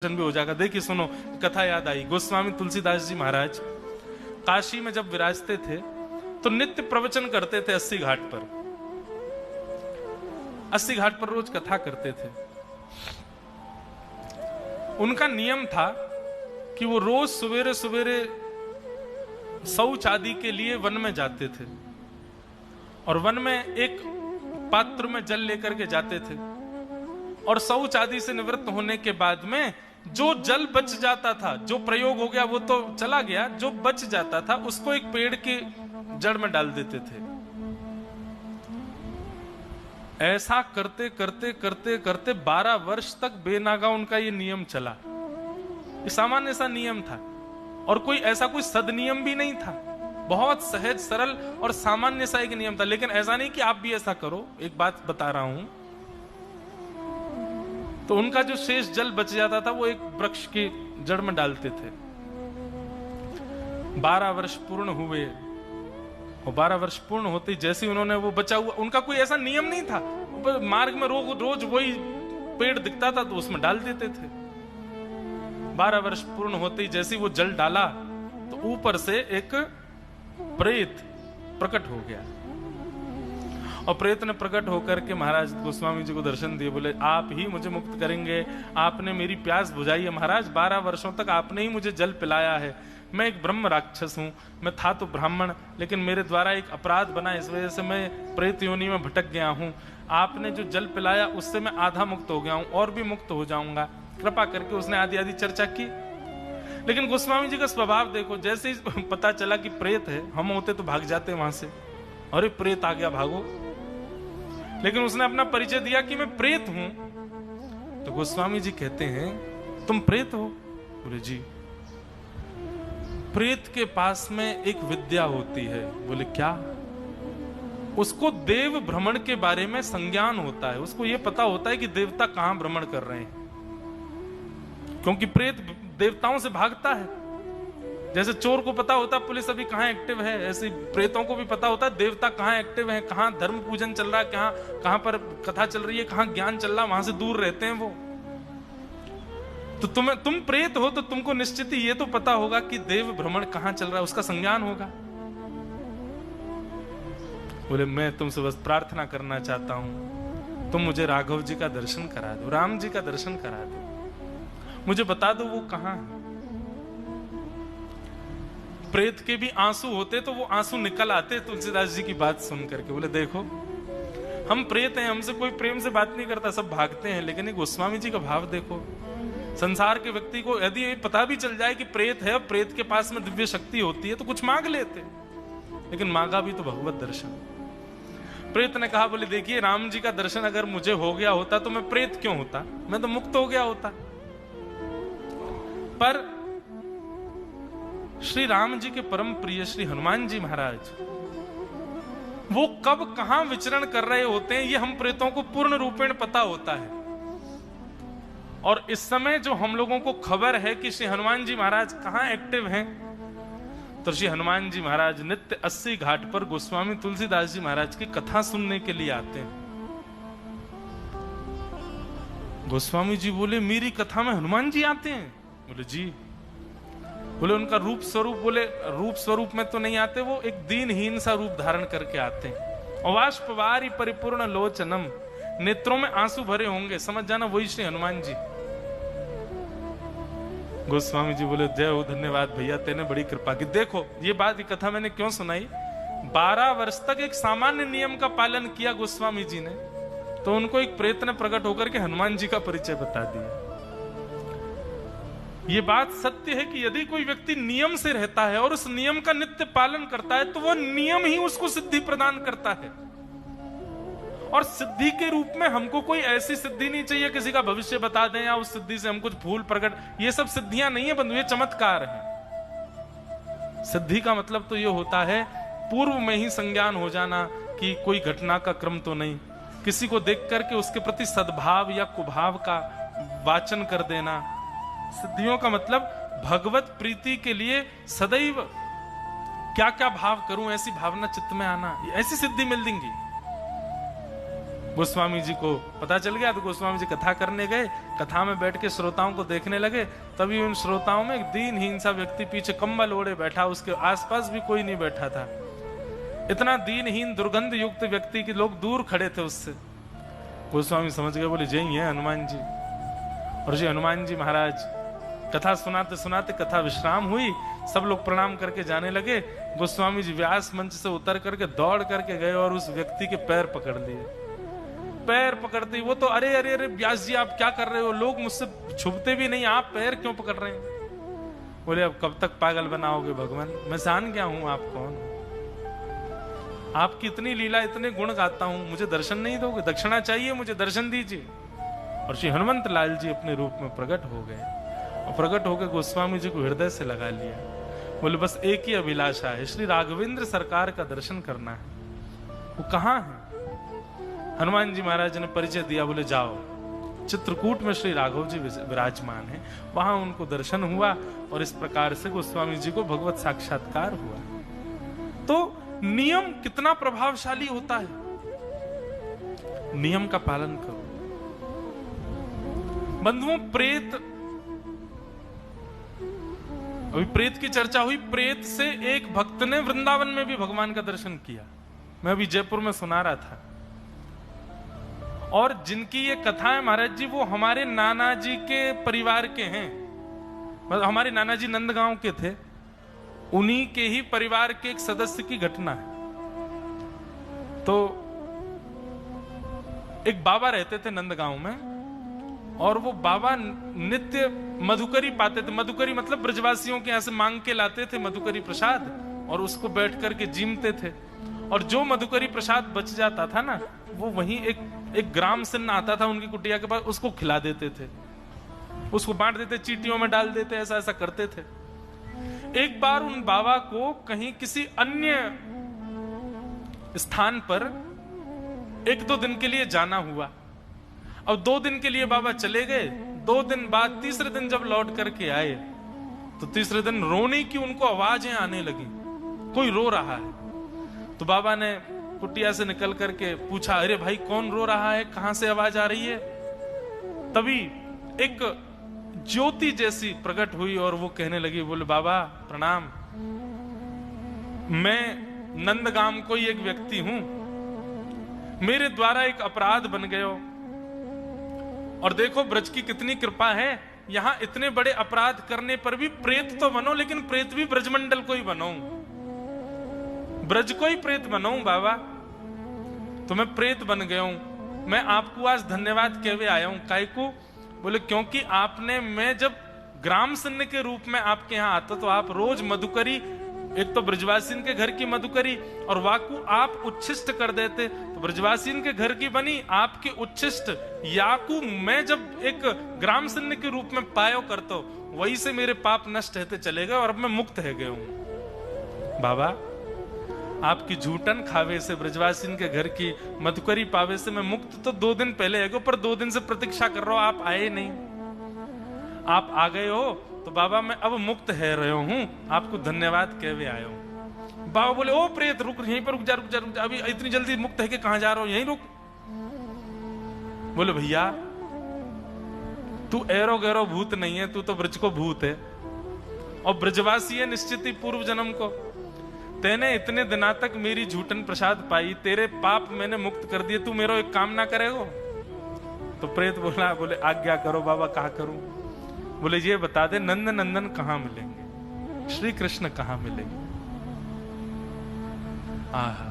भी हो जाएगा। देखिए सुनो, कथा याद आई। गोस्वामी तुलसीदास जी महाराज काशी में जब विराजते थे तो नित्य प्रवचन करते थे 80 घाट पर। 80 घाट पर रोज कथा करते थे। उनका नियम था कि वो रोज सवेरे सवेरे शौच आदि के लिए वन में जाते थे और वन में एक पात्र में जल लेकर के जाते थे और शौच आदि से निवृत्त होने के बाद में जो जल बच जाता था, जो प्रयोग हो गया वो तो चला गया, जो बच जाता था उसको एक पेड़ की जड़ में डाल देते थे। ऐसा करते करते करते करते 12 वर्ष तक बेनागा उनका ये नियम चला। ये सामान्य सा नियम था और कोई ऐसा कोई सदनियम भी नहीं था। बहुत सहज सरल और सामान्य सा एक नियम था। लेकिन ऐसा नहीं कि आप भी ऐसा करो। एक बात बता रहा हूं, तो उनका जो शेष जल बच जाता था वो एक वृक्ष की जड़ में डालते थे। 12 वर्ष पूर्ण हुए और 12 वर्ष पूर्ण होते जैसे उन्होंने वो बचा हुआ, उनका कोई ऐसा नियम नहीं था। मार्ग में रोज वही पेड़ दिखता था तो उसमें डाल देते थे। 12 वर्ष पूर्ण होते ही जैसे वो जल डाला तो ऊपर से एक प्रेत प्रकट हो गया और प्रेत ने प्रकट होकर के महाराज गोस्वामी जी को दर्शन दिए। बोले आप ही मुझे मुक्त करेंगे, आपने मेरी प्यास बुझाई है महाराज। 12 वर्षों तक आपने ही मुझे जल पिलाया है। मैं एक ब्रह्म राक्षस हूं, मैं था तो ब्राह्मण, लेकिन मेरे द्वारा एक अपराध बना, इस वजह से मैं प्रेत योनि में भटक गया हूं। आपने जो जल पिलाया उससे मैं आधा मुक्त हो गया हूं और भी मुक्त हो जाऊंगा, कृपा करके। उसने आदि आदि चर्चा की। लेकिन गोस्वामी जी का स्वभाव देखो, जैसे ही पता चला कि प्रेत है, हम होते तो भाग जाते वहां से, अरे प्रेत आ गया भागो। लेकिन उसने अपना परिचय दिया कि मैं प्रेत हूं। तो गोस्वामी जी कहते हैं तुम प्रेत हो? बोले जी। प्रेत के पास में एक विद्या होती है। बोले क्या? उसको देव भ्रमण के बारे में संज्ञान होता है। उसको यह पता होता है कि देवता कहां भ्रमण कर रहे हैं, क्योंकि प्रेत देवताओं से भागता है। जैसे चोर को पता होता है पुलिस अभी कहां एक्टिव है, ऐसे प्रेतों को भी पता होता है देवता कहां एक्टिव है, कहां धर्म पूजन चल रहा है, कहां पर कथा चल रही है, कहां ज्ञान चल रहा है, वहां से दूर रहते हैं वो। तो तुम प्रेत हो तो तुमको निश्चित ही ये तो पता होगा कि देव भ्रमण कहां चल रहा है, उसका संज्ञान होगा। बोले मैं तुमसे बस प्रार्थना करना चाहता हूं, तुम मुझे राघव जी का दर्शन करा दो, राम जी का दर्शन करा दो, मुझे बता दो वो कहां है। प्रेत के भी आंसू होते तो वो आंसू निकल आते तुलसीदास जी की बात सुन करके। बोले देखो हम प्रेत हैं, हमसे कोई प्रेम से बात नहीं करता, सब भागते हैं। लेकिन ये गोस्वामी जी का भाव देखो। संसार के व्यक्ति को यदि ये पता भी चल जाए कि प्रेत है, प्रेत के पास में दिव्य शक्ति होती है, तो कुछ मांग लेते, लेकिन मांगा भी तो भगवत दर्शन। प्रेत ने कहा, बोले देखिए राम जी का दर्शन अगर मुझे हो गया होता तो मैं प्रेत क्यों होता, मैं तो मुक्त हो गया होता। पर श्री राम जी के परम प्रिय श्री हनुमान जी महाराज वो कब कहां विचरण कर रहे होते हैं ये हम प्रेतों को पूर्ण रूपेण पता होता है। और इस समय जो हम लोगों को खबर है कि श्री हनुमान जी महाराज कहां एक्टिव हैं, तो श्री हनुमान जी महाराज नित्य 80 घाट पर गोस्वामी तुलसीदास जी महाराज की कथा सुनने के लिए आते हैं। गोस्वामी जी बोले मेरी कथा में हनुमान जी आते हैं? बोले जी। बोले उनका रूप स्वरूप? बोले रूप स्वरूप में तो नहीं आते, वो एक दीनहीन सा रूप धारण करके आते हैं। अवाष्पवारी परिपूर्ण लोचनम, नेत्रों में आंसू भरे होंगे, समझ जाना वही श्री हनुमान जी। गोस्वामी जी बोले जय हो, धन्यवाद भैया, तेने बड़ी कृपा की। देखो ये बात, ये कथा मैंने क्यों सुनाई, 12 वर्ष तक एक सामान्य नियम का पालन किया गोस्वामी जी ने, तो उनको एक प्रेत ने प्रकट होकर के हनुमान जी का परिचय बता दिया। ये बात सत्य है कि यदि कोई व्यक्ति नियम से रहता है और उस नियम का नित्य पालन करता है तो वह नियम ही उसको सिद्धि प्रदान करता है। और सिद्धि के रूप में हमको कोई ऐसी सिद्धि नहीं चाहिए किसी का भविष्य बता दें या उस सिद्धि से हम कुछ फूल प्रकट, ये सब सिद्धियां नहीं है बंधु, ये चमत्कार है। सिद्धि का मतलब तो ये होता है पूर्व में ही संज्ञान हो जाना कि कोई घटना का क्रम तो नहीं, किसी को देख करके उसके प्रति सद्भाव या कुभाव का वाचन कर देना। सिद्धियों का मतलब भगवत प्रीति के लिए सदैव क्या क्या भाव करूं, ऐसी भावना चित्त में आना, ऐसी सिद्धि मिल देंगी। गोस्वामी जी को पता चल गया तो गोस्वामी जी कथा करने गए। कथा में बैठ के श्रोताओं को देखने लगे। तभी उन श्रोताओं में एक दीनहीन सा व्यक्ति पीछे कंबल ओढ़े बैठा, उसके आसपास भी कोई नहीं बैठा था। इतना दीनहीन दुर्गंध युक्त व्यक्ति कि लोग दूर खड़े थे उससे। गोस्वामी समझ गए, बोले जय है हनुमान जी। और जी हनुमान जी महाराज कथा सुनाते सुनाते कथा विश्राम हुई, सब लोग प्रणाम करके जाने लगे। गोस्वामी जी व्यास मंच से उतर करके दौड़ करके गए और उस व्यक्ति के पैर पकड़ लिए। पैर पकड़ते ही वो तो अरे अरे अरे व्यास जी आप क्या कर रहे हो, लोग मुझसे छुपते भी नहीं, आप पैर क्यों पकड़ रहे हैं? बोले अब कब तक पागल बनाओगे भगवान, मैं जान गया हूं आप कौन हो। आपकी इतनी लीला इतने गुण गाता हूं, मुझे दर्शन नहीं दोगे? दक्षिणा चाहिए मुझे, दर्शन दीजिए। और श्री हनुमंत लाल जी अपने रूप में प्रकट हो गए और प्रकट होकर गोस्वामी जी को हृदय से लगा लिया। बोले बस एक ही अभिलाषा है, श्री राघवेंद्र सरकार का दर्शन करना है। वो कहाँ है? हनुमान जी महाराज ने परिचय दिया। बोले जाओ, चित्रकूट में श्री राघव जी विराजमान है, वहां उनको दर्शन हुआ और इस प्रकार से गोस्वामी जी को भगवत साक्षात्कार हुआ। तो नियम कितना प्रभावशाली होता है, नियम का पालन करो। बंधुओं, प्रेत, अभी प्रेत की चर्चा हुई। प्रेत से एक भक्त ने वृंदावन में भी भगवान का दर्शन किया। मैं अभी जयपुर में सुना रहा था। और जिनकी ये कथा है महाराज जी, वो हमारे नाना जी के परिवार के हैं। मतलब हमारे नाना जी नंदगांव के थे, उन्हीं के ही परिवार के एक सदस्य की घटना है। तो एक बाबा रहते थे नंदगांव में और वो बाबा नित्य मधुकरी पाते थे। मधुकरी मतलब ब्रजवासियों के यहां से मांग के लाते थे मधुकरी प्रसाद और उसको बैठ करके जीमते थे। और जो मधुकरी प्रसाद बच जाता था ना, वो वहीं एक ग्राम सिन्न आता था उनकी कुटिया के पास, उसको खिला देते थे, उसको बांट देते, चीटियों में डाल देते, ऐसा ऐसा करते थे। एक बार उन बाबा को कहीं किसी अन्य स्थान पर 1-2 दिन के लिए जाना हुआ। अब 2 दिन के लिए बाबा चले गए। 2 दिन बाद तीसरे दिन जब लौट करके आए तो तीसरे दिन रोने की उनको आवाजें आने लगी, कोई रो रहा है। तो बाबा ने कुटिया से निकल करके पूछा, अरे भाई कौन रो रहा है, कहां से आवाज आ रही है? तभी एक ज्योति जैसी प्रकट हुई और वो कहने लगी, बोले बाबा प्रणाम, मैं नंदगाम कोई एक व्यक्ति हूं, मेरे द्वारा एक अपराध बन गयो और देखो ब्रज की कितनी कृपा है, यहां इतने बड़े अपराध करने पर भी प्रेत तो बनो, लेकिन प्रेत भी ब्रजमंडल को ही बनो, ब्रज को ही प्रेत बनो बाबा। तो मैं प्रेत बन गया हूं, मैं आपको आज धन्यवाद कहवे आया हूं। काहे को? बोले क्योंकि आपने, मैं जब ग्राम सिन्न के रूप में आपके यहां आता तो आप रोज मधुकरी, एक तो ब्रजवासीन के घर की मधुकरी और वाकु आप उच्छिष्ट कर देते, तो ब्रजवासीन के घर की बनी आपके उच्छिष्ट याकू मैं जब एक ग्राम सिन्न के रूप में पायो करतो, वही से मेरे पाप नष्ट होते चले गए और अब मैं मुक्त है गया हूं। बाबा आपकी झूठन खावे से, ब्रजवासीन के घर की मधुकरी पावे से मैं मुक्त तो 2 दिन पहले है गो, पर 2 दिन से प्रतीक्षा कर रहा हूं, आप आए नहीं। आप आ गए हो तो बाबा मैं अब मुक्त है रहे हूं, आपको धन्यवाद कहवे आया हूं। बाबा बोले ओ प्रेत रुक, यहीं पर रुक जा, रुक जा, रुक जा, अभी इतनी जल्दी मुक्त है कि कहां जा रहा हूं, यहीं रुक। बोले भैया तू एरो गैरो भूत नहीं है, तू तो ब्रज को भूत है और ब्रजवासी है निश्चित ही पूर्व जन्म को। तेने इतने दिना तक मेरी झूठन प्रसाद पाई, तेरे पाप मैंने मुक्त कर दिए, तू मेरा एक काम ना करेगो? तो प्रेत बोला, बोले आज्ञा करो बाबा, कहा करूं? बोले ये बता दे नंद नंदन कहां मिलेंगे, श्री कृष्ण कहां मिलेंगे? आहा,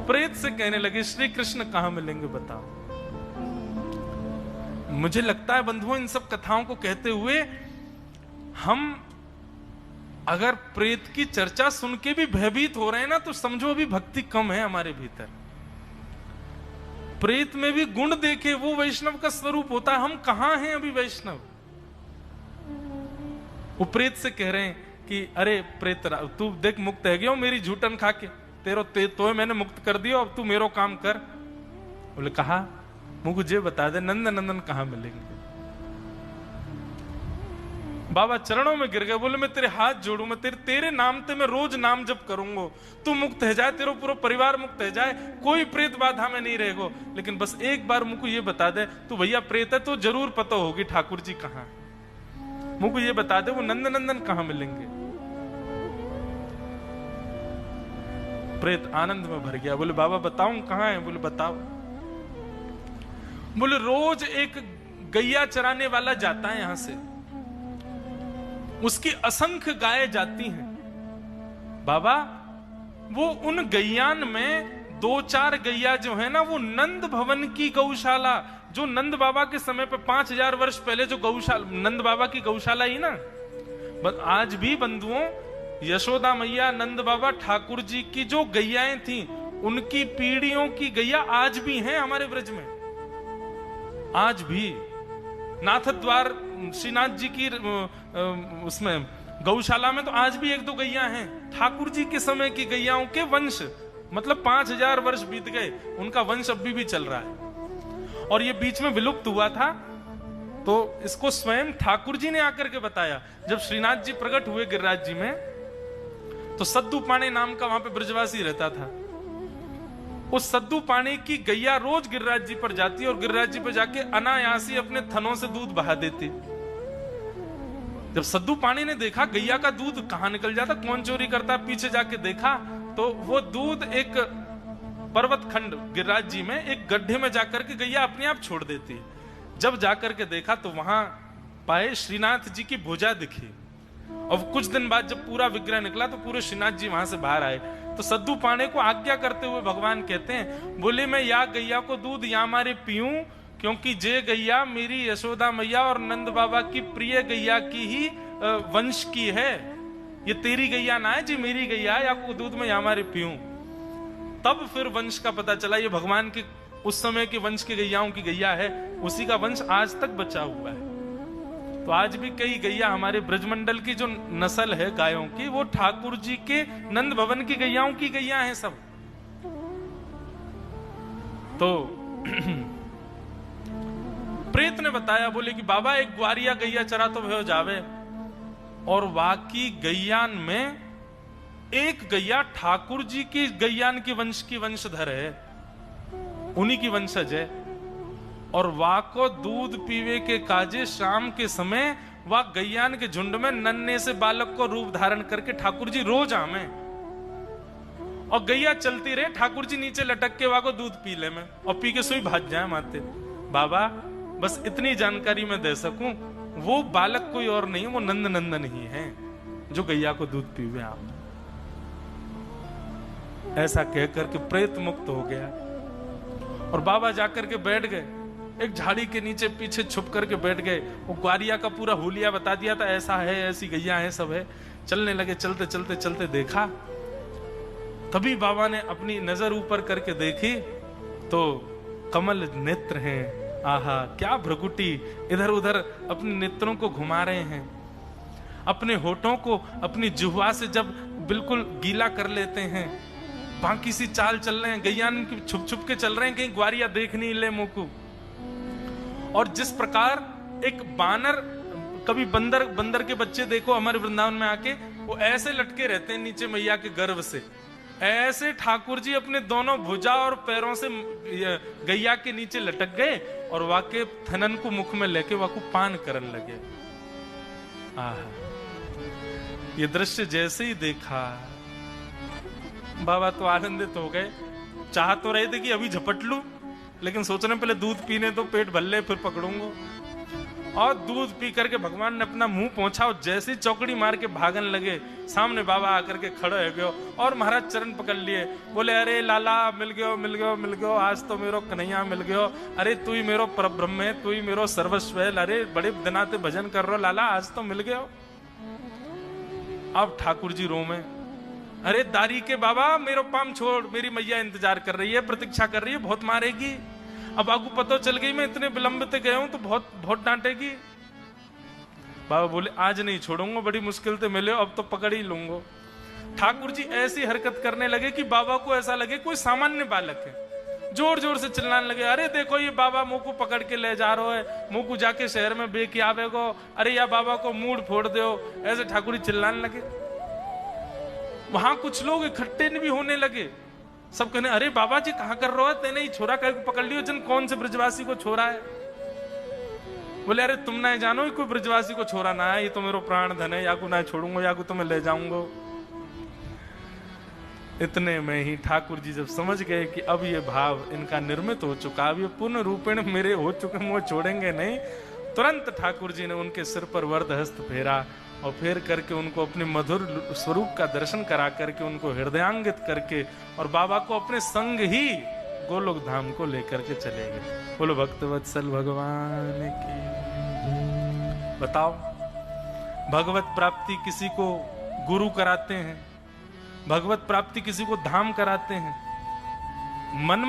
प्रेत से कहने लगे श्री कृष्ण कहां मिलेंगे बताओ। मुझे लगता है बंधुओं, इन सब कथाओं को कहते हुए हम अगर प्रेत की चर्चा सुन के भी भयभीत हो रहे हैं ना, तो समझो अभी भक्ति कम है हमारे भीतर। प्रेत में भी गुण देखे, वो वैष्णव का स्वरूप होता है। हम कहां हैं अभी वैष्णव? वो प्रेत से कह रहे हैं कि अरे प्रेत तू देख मुक्त है गया मेरी झूठन खा के, तो मैंने मुक्त कर दिया, अब तू मेरो काम कर। बोले कहा, मुझे बता दे नंद नंदन कहां मिलेंगे? बाबा चरणों में गिर गए, बोले मैं तेरे हाथ जोड़ू, मैं तेरे नाम ते मैं रोज नाम जप करूंगो, तू मुक्त है जाए, तेरा पूरा परिवार मुक्त है जाए, कोई प्रेत बाधा में नहीं रहेगो, लेकिन बस एक बार मुझको ये बता दे, तू भैया प्रेत है तो जरूर पता होगी ठाकुर जी कहाँ, मुझको ये बता दे वो नंदनंदन कहाँ मिलेंगे। प्रेत आनंद में भर गया, बोले बाबा बताऊं कहाँ है? बोले बताओ। बोले रोज एक गैया चराने वाला जाता है यहां से, उसकी असंख्य गायें जाती हैं बाबा, वो उन गैयान में 2-4 गैया जो है ना, वो नंद भवन की गौशाला, जो नंद बाबा के समय पे 5000 वर्ष पहले जो गौशाला, नंद बाबा की गौशाला ही ना, आज भी बंधुओं यशोदा मैया, नंद बाबा, ठाकुर जी की जो गैयाएं थी, उनकी पीढ़ियों की गैया आज भी हैं हमारे ब्रज में। आज भी नाथ द्वार श्रीनाथ जी की उसमें गौशाला में तो आज भी 1-2 गैया हैं, ठाकुर जी के समय की गैयाओं के वंश, मतलब 5000 वर्ष बीत गए, उनका वंश अभी भी चल रहा है। और ये बीच में विलुप्त हुआ था, तो इसको स्वयं ठाकुर जी ने आकर के बताया। जब श्रीनाथ जी प्रकट हुए गिरिराज जी में, तो सद्दू पाणे नाम का वहां पे ब्रजवासी रहता था, उस सद्दू पाणी की गैया रोज गिरिराज जी पर जाती और गिरिराज जी पर जाके अनायासी अपने थनों से दूध बहा देती। जब सद्दू पाणी ने देखा गैया का दूध कहां निकल जाता, कौन चोरी करता, पीछे जाके देखा तो वो दूध एक पर्वत खंड गिरिराज जी में एक गड्ढे में जाकर के गैया अपने आप छोड़ देती। जब जाकर के देखा तो वहां पाए श्रीनाथ जी की भुजा दिखी, और कुछ दिन बाद जब पूरा विग्रह निकला तो पूरे श्रीनाथ जी वहां से बाहर आए। तो सद्दू पाणे को आज्ञा करते हुए भगवान कहते हैं, बोले मैं या गैया को दूध या मारे पीऊं, क्योंकि जे गैया मेरी यशोदा मैया और नंद बाबा की प्रिय गैया की ही वंश की है, ये तेरी गैया ना है जी, मेरी गैया है, या को दूध में या मारे पीऊं। तब फिर वंश का पता चला, ये भगवान के उस समय के वंश की गैयाओं की गैया है, उसी का वंश आज तक बचा हुआ है। तो आज भी कई गैया हमारे ब्रजमंडल की जो नस्ल है गायों की, वो ठाकुर जी के नंद भवन की गैयाओं की गैया हैं सब। तो प्रेत ने बताया, बोले कि बाबा एक ग्वारिया गैया चरा तो भयो जावे, और वाकी गैयान में एक गैया ठाकुर जी की गैयान की वंश की वंशधर है, उन्हीं की वंशज है, और वा को दूध पीवे के काजे शाम के समय वह गैयान के झुंड में नन्हे से बालक को रूप धारण करके ठाकुर जी रोज आमे, और गैया चलती रहे, ठाकुर जी नीचे लटक के वहां को दूध पी ले में, और पी के सोई भाग जाए माते। बाबा बस इतनी जानकारी मैं दे सकूं, वो बालक कोई और नहीं, वो नंद नंदन ही है जो गैया को दूध पीवे आप। ऐसा कहकर के प्रेत मुक्त हो गया, और बाबा जाकर के बैठ गए एक झाड़ी के नीचे, पीछे छुप करके बैठ गए। वो ग्वारिया का पूरा हुलिया बता दिया था, ऐसा है, ऐसी गैया है, सब है। चलने लगे, चलते चलते चलते देखा, तभी बाबा ने अपनी नजर ऊपर करके देखी तो कमल नेत्र हैं, आहा क्या भ्रकुटी, इधर उधर अपने नेत्रों को घुमा रहे हैं, अपने होठों को अपनी जिह्वा से जब बिल्कुल गीला कर लेते हैं, बाकी सी चाल चल रहे हैं, गैया छुप छुप के चल रहे हैं, कहीं ग्वारिया देख नहीं ले मुंह को। और जिस प्रकार एक बानर, कभी बंदर के बच्चे देखो हमारे वृंदावन में आके, वो ऐसे लटके रहते हैं नीचे मैया के गर्भ से, ऐसे ठाकुर जी अपने दोनों भुजा और पैरों से गैया के नीचे लटक गए, और वाके थनन को मुख में लेके वाको पान करने लगे। ये दृश्य जैसे ही देखा, बाबा तो आनंदित हो गए, चाह तो रहे थे कि अभी झपट लूं, लेकिन सोच रहे पहले दूध पीने तो पेट भर ले, फिर पकड़ूंगा। और दूध पी करके भगवान ने अपना मुंह पहुंचा, और जैसे चौकड़ी मार के भागन लगे, सामने बाबा आकर के खड़े हो गए, और महाराज चरण पकड़ लिए, बोले अरे लाला मिल गयो मिल गयो मिल गयो, आज तो मेरो कन्हैया मिल गयो, अरे तू ही मेरो परब्रह्म है, तू ही मेरो सर्वस्व है, अरे बड़े दिनाते भजन कर रहो लाला, आज तो मिल गयो। अब ठाकुर जी रो में, अरे दारी के बाबा मेरो पाम छोड़, मेरी मैया इंतजार कर रही है, प्रतीक्षा कर रही है, बहुत मारेगी, अब आगू पता चल गई मैं इतने विलंब से गया हूं तो बहुत बहुत डांटेगी। बाबा बोले आज नहीं छोड़ूंगा, बड़ी मुश्किल से मिले, अब तो पकड़ ही लूंगा। ठाकुर जी ऐसी हरकत करने लगे कि बाबा को ऐसा लगे कोई सामान्य बालक है जोर जोर से चिल्लाने लगे, अरे देखो ये बाबा मुंह को पकड़ के ले जा रहा है, मुंह को जाके शहर में बेकी आवेगो, अरे या बाबा को मूड फोड़ दो। ऐसे ठाकुर जी चिल्लाने लगे। वहां कुछ लोग इकट्ठे भी होने लगे, सब कहने, अरे बाबा जी कहां कर रहे हो, तेने ही छोरा कह पकड़ लियो, जन कौन से ब्रजवासी को छोरा है। बोले, अरे तुम ना जानो ही कोई ब्रजवासी को छोरा ना है, ये तो मेरा प्राण धन है, या को ना छोड़ूंगा या को तुम्हें ले जाऊंगा। इतने में ही ठाकुर जी जब समझ गए कि अब ये भाव इनका निर्मित हो चुका, अब ये पूर्ण रूपेण मेरे हो चुके, वो छोड़ेंगे नहीं, तुरंत ठाकुर जी ने उनके सिर पर वरद हस्त फेरा और फेर करके उनको अपने मधुर स्वरूप का दर्शन करा करके उनको हृदयांगित करके और बाबा को अपने संग ही गोलोक धाम को लेकर के चले गए। बोलो भक्तवत्सल भगवान की। बताओ, भगवत प्राप्ति किसी को गुरु कराते हैं, भगवत प्राप्ति किसी को धाम कराते हैं, मन